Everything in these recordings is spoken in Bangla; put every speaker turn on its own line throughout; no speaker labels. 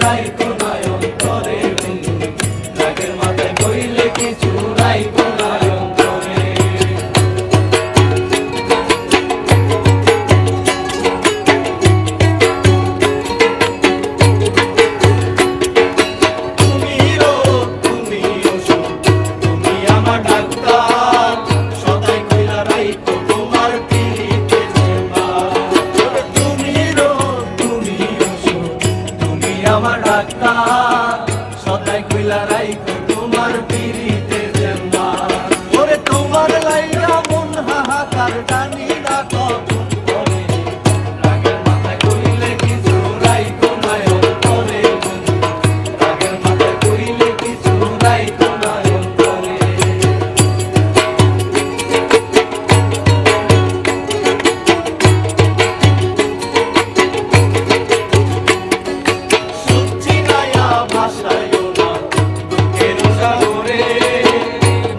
রাইখো না অন্তরে বন্ধু, রাগের মাথায় কইলে কিছু রাইখো না অন্তরে। তুমি রোগ, তুমি ওষুধ, তুমি আমার ডাক্তার, সদাই কইলা রাইখো তোমার পিরিতে চেম্বার। তুমি রোগ, তুমি ওষুধ, তুমি আমার ডাক্তার, সদাই কইলা রাইখো তোমার পিরিতে চেম্বার। ওরে তোমার লাইগা মন হাহাকার জানি না কখন করে, রাগের মাথায় কইলে কিছু রাইখো না অন্তরে বন্ধু, রাগের মাথায় কইলে কিছু রাইখো না অন্তরে। সুচ্ছি নায়া ভাষায়ও না দুঃখের সাগরে,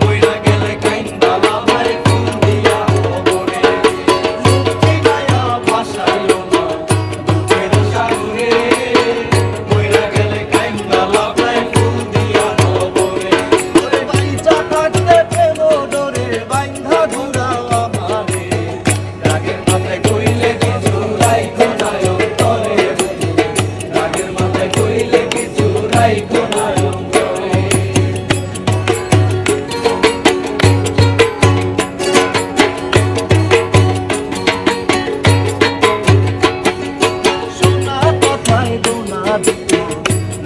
বইরা গেলে কাইন্দা লাভায় ফুল দিয়া কবরে। সুচ্ছি নায়া ভাষায়ও না দুঃখের সাগরে, বইরা গেলে কাইন্দা লাভায় ফুল দিয়া কবরে। ওরে বাইচা থাকতে প্রেম ডোরে বাইন্ধা ঘুরাও আমারে, রাগের মাথায় কইলে কিছু রাইখো না অন্তরে বন্ধু, রাগের মাথায় কইলে কিছু রাইখো না অন্তরে। শোনা কথায় দোনা দিত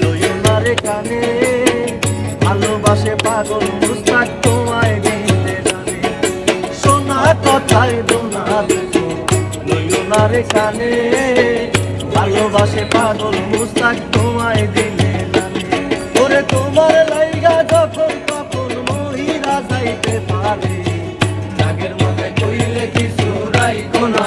লইও না রে কানে, ভালোবাসে পাগল মুস্তাক তোমায় দিতে জানে। শোনা কথায় দোনা দিত লইও না রে কানে, ভালোবাসে পাগল মুস্তাক তোমায় দিলে জানে। ওরে তোমার লাইগা যখন তখন মহিরা যাইতে পারে, রাগের মাথায় কইলে কিছু রাইখো না